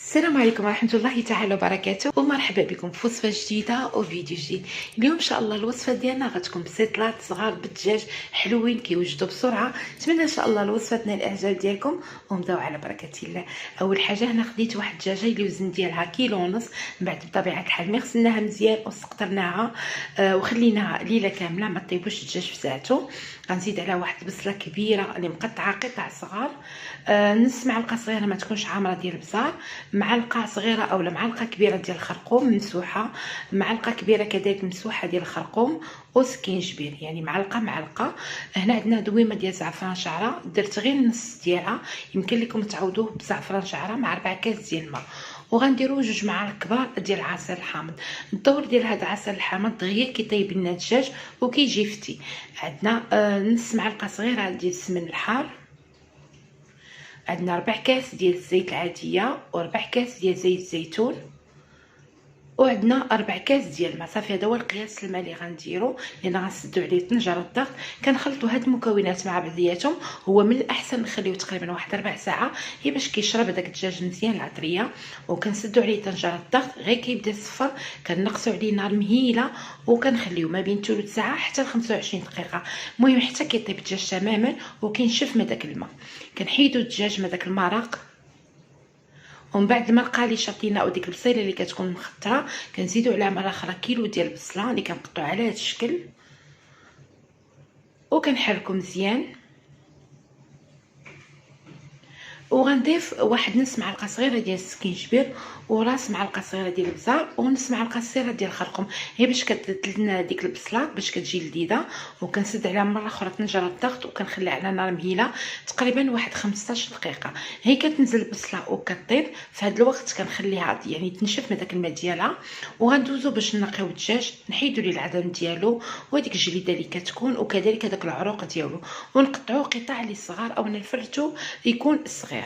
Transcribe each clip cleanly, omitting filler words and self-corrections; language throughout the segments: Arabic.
السلام عليكم ورحمة الله تعالى وبركاته، ومرحبا بكم في وصفة جديدة وفيديو جديد. اليوم ان شاء الله الوصفة ديالنا غتكون بسيطلات صغار بالدجاج حلوين كيوجدوا بسرعة. نتمنى ان شاء الله الوصفة تنال الاعجاب ديالكم ونبداو على بركة الله. اول حاجة هنا خديت واحد الدجاجة اللي وزن ديالها كيلو ونص. من بعد بطبيعة الحال ملي غسلناها مزيان وسقطرناها وخليناها ليلة كاملة ما طيبوش الدجاج في ساعته. غنزيد عليها واحد البصلة كبيرة اللي مقطعة قطع صغار، نص معلقة صغيرة ما تكونش عامرة ديال البزار، معلقه صغيره اولا معلقه كبيره ديال الخرقوم مسوحه، معلقه كبيره كذلك مسوحه ديال الخرقوم وسكينجبير، يعني معلقه. هنا عندنا دويمه ديال زعفران شعره، درت غير النص ديالها، يمكن لكم تعوضوه بزعفران شعره مع 4 كاس ديال الماء. وغنديروا 2 معالق كبار ديال العسل الحامض. الدور ديال هذا العسل الحامض غير كيطيب لنا الدجاج وكيجي فتي. عندنا نص معلقه صغيره ديال السمن الحار، عندنا 4 كاس ديال الزيت العاديه و4 كاس ديال زيت الزيتون، وعندنا 4 كاس ديال الماء. صافي هذا هو القياس الماء اللي غنديرو، لان غنسدو عليه طنجره الضغط. كنخلطوا هاد المكونات مع بعضياتهم. هو من الاحسن نخليوه تقريبا واحد 4 ساعات هي باش كيشرب هذاك الدجاج مزيان العطريه. وكنسدو عليه طنجره الضغط غير كيبدا يصفر، كنقصوا عليه نار مهيله وكنخليوه ما بين ثلث ساعه حتى ل 25 دقيقه. المهم حتى كيطيب الدجاج تماما وكينشف من داك الماء. كنحيدو الدجاج من داك المرق، ومن بعد المرقه اللي شطينا او ديك البصيله اللي كتكون مخطره كنزيدو عليها مره اخرى كيلو ديال البصله اللي كنقطعوا على هذا الشكل وكنحركو مزيان. وغنضيف واحد نص معلقه صغيره ديال السكينجبير وراس معلقه صغيره ديال البزار ونص معلقه صغيره ديال الخرقوم، هي باش كتدل لنا ديك البصله باش كتجي لذيذه. وكنسد عليها مره اخرى طنجره الضغط وكنخليها على نار مهيله تقريبا واحد 15 دقيقه. هي كتنزل البصله وكطيب، في هذا الوقت كنخليها يعني تنشف من داك الماء ديالها. وغندوزو باش نقيو الدجاج، نحيدو ليه العظم ديالو وديك الجليده اللي كتكون وكذلك هذاك العروق ديالو، ونقطعوه قطع لي صغار او نفرتو يكون صغير.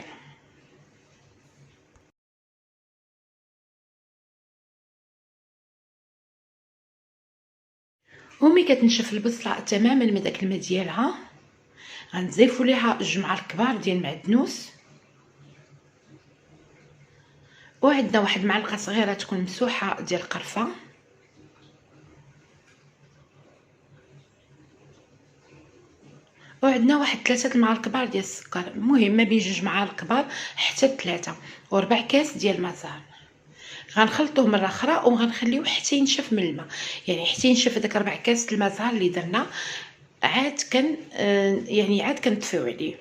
وملي كتنشف البصله تماما من داك الماء ديالها غنضيفوا ليها 2 معالق كبار ديال المعدنوس، وعندنا واحد معلقه صغيره تكون مسوحه ديال القرفه، وعندنا واحد 3 المعالق كبار ديال السكر. المهم ما بين 2 معالق كبار حتى 3، و4 كاس ديال المزار. غنخلطوه مره اخرى وغنخليوه حتى ينشف من الماء، يعني حتى ينشف هذاك 4 كاس المزار اللي درنا. عاد عاد كنطفيو عليه،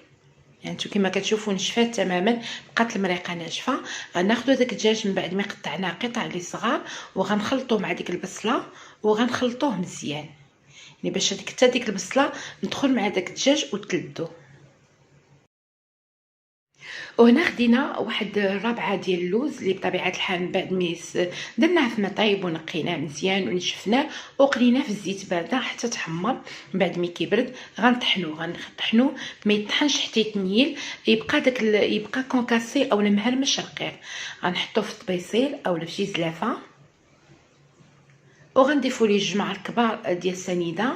يعني انتو كما كتشوفوا نشفات تماما، بقات المريقه ناشفه. غناخذوا داك الدجاج من بعد ما قطعناه قطع لي صغار وغنخلطوه مع ديك البصله وغنخلطوه مزيان، يعني باش حتى ديك البصله ندخل مع داك الدجاج وتلدو. وهنا خدينا واحد الربعه ديال اللوز اللي بطبيعه الحال من بعد ما درناه في مطيب ونقيناه مزيان ونشفناه وقليناه في الزيت بارده حتى تحمر. من بعد ما كيبرد غنطحنوه ما يطحنش حتى يتنيل، يبقى كونكاسي او مهرمش رقيق. غنحطوه في الطبيصيل اولا في شي زلافه، وغنضيفوا ليه 2 معالق كبار ديال السنيده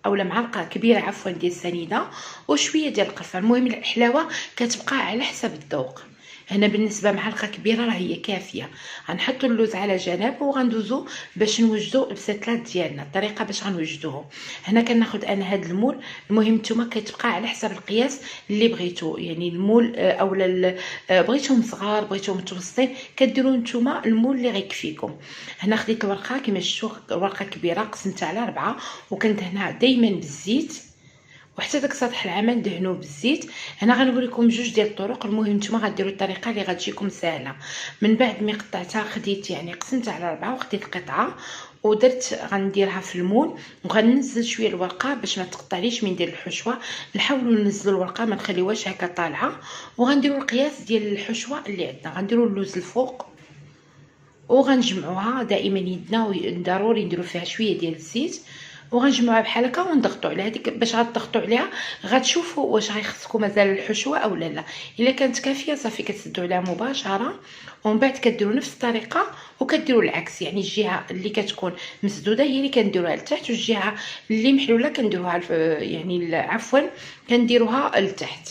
اولا معلقه كبيره عفوا ديال السنيده وشويه ديال القرفه. المهم الحلاوه كتبقى على حسب الذوق. هنا بالنسبه معلقه كبيره راه هي كافيه. غنحطوا اللوز على جنب وغندوزو باش نوجدوا البسيطلات ديالنا. الطريقه باش غنوجدوهم، هنا كناخذ انا هذا المول. المهم نتوما كتبقى على حسب القياس اللي بغيتو، يعني المول اولا بغيتوهم صغار بغيتوهم متوسطين كديروا نتوما المول اللي غيكفيكم. هنا خديت الورقه كما شفتوا ورقه كبيره قسمتها على 4 وكندهنها دائما بالزيت وحتى داك سطح العمل دهنوه بالزيت. هنا غنوريكم 2 ديال الطرق، المهم نتوما غديروا الطريقه اللي غتجيكم سهله. من بعد ما قطعتها خديت يعني قسمتها على 4 وخديت القطعه ودرت غنديرها في المول وغننزل شويه الورقه باش ما تقطعليش من ديال الحشوه. نحاولوا ننزلوا الورقه ما نخليوهاش هكا طالعه. وغنديروا القياس ديال الحشوه اللي عندنا، غنديروا اللوز الفوق وغنجمعوها دائما يدنا ضروري نديروا فيها شويه ديال الزيت وغنجمعوها بحال هكا ونضغطوا عليها. هذيك باش غتضغطوا عليها غتشوفوا واش غيخصكم مازال الحشوه او لا. الا كانت كافيه صافي كتسدوا عليها مباشره، ومن بعد كديروا نفس الطريقه وكديروا العكس، يعني الجهه اللي كتكون مسدوده هي اللي كنديروها لتحت والجهه اللي محلوله كنديروها يعني عفوا كنديروها لتحت.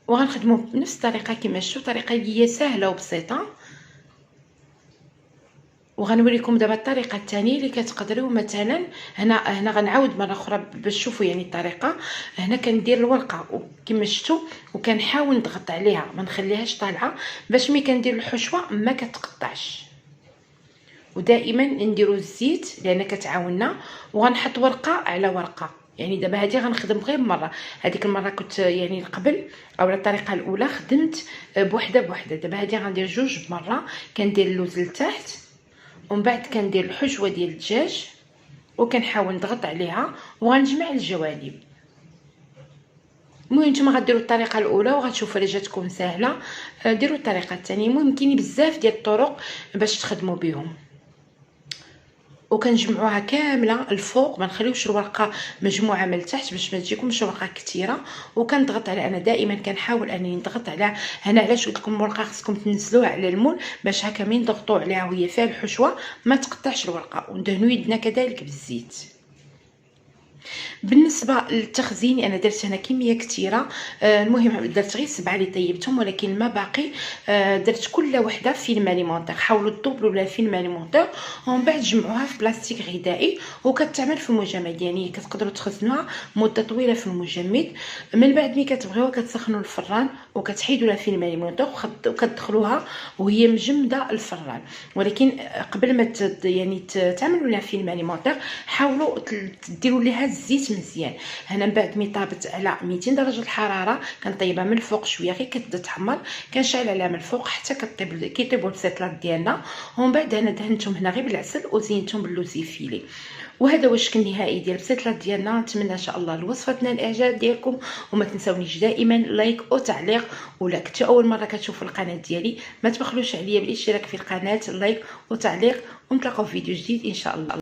وغنخدمو بنفس الطريقه كما شفتوا، طريقه اللي هي سهله وبسيطه. وغنوريكم دابا الطريقه الثانيه اللي كتقدروا مثلا هنا غنعاود مره اخرى باش تشوفوا يعني الطريقه. هنا كندير الورقه كما شفتوا وكنحاول نضغط عليها ما نخليهاش طالعه باش ملي كندير الحشوه ما كتقطعش. ودائما نديروا الزيت لان كتعاوننا، وغنحط ورقه على ورقه. يعني دابا هذه غنخدم غير مره، هذيك المره كنت يعني قبل او الطريقه الاولى خدمت بوحده بوحده. دابا هذه غندير جوج بمره. كندير اللوز لتحت ومن بعد كندير الحشوه ديال الدجاج وكنحاول نضغط عليها وغنجمع الجوانب. المهم نتوما غديروا الطريقه الاولى وغتشوفوا راه جاتكم سهله. ديروا الطريقه الثانيه. المهم كاين بزاف ديال الطرق باش تخدموا بهم. وكنجمعوها كامله الفوق، ما نخليوش الورقه مجموعه من التحت باش ما تجيكمش ورقه كثيره. وكنضغط على، انا دائما كنحاول انني نضغط على هنا. علاش قلت لكم الورقه خصكم تنزلوها على المول باش هكا ملي نضغطوا عليها وهي فيها الحشوه ما تقطعش الورقه. وندهنوا يدنا كذلك بالزيت. بالنسبه للتخزين انا درت هنا كميه كثيره. المهم درت غير 7 اللي طيبتهم، ولكن ما باقي. درت كل وحده فيلم اليمونتير. حاولوا تدوبلوا لها فيلم اليمونتير ومن بعد جمعوها في بلاستيك غذائي وكتعمل في المجمد. يعني كتقدروا تخزنوها مده طويله في المجمد. من بعد ملي كتبغيوها كتسخنوا الفران وكتحيدوا لها فيلم اليمونتير وكتدخلوها وهي مجمده الفران. ولكن قبل ما يعني تعملوا لها فيلم اليمونتير حاولوا ديروا لها الزيت مزيان. هنا من بعد ملي طابت على 200 درجه الحراره كنطيبها من الفوق شويه غير كتبدا تحمر، كنشعل عليها من الفوق حتى كيطيبوا البسيطلات ديالنا. ومن بعد انا دهنتهم هنا غير بالعسل وزينتهم باللوز فيلي. وهذا هو الشكل النهائي ديال البسيطلات ديالنا. نتمنى ان شاء الله الوصفه تنال الاعجاب ديالكم، وما تنساونيش دائما لايك وتعليق. ولا كنتو اول مره كتشوفوا القناه ديالي ما تبخلوش عليا بالاشتراك في القناه، لايك وتعليق، ونتلاقاو في فيديو جديد ان شاء الله.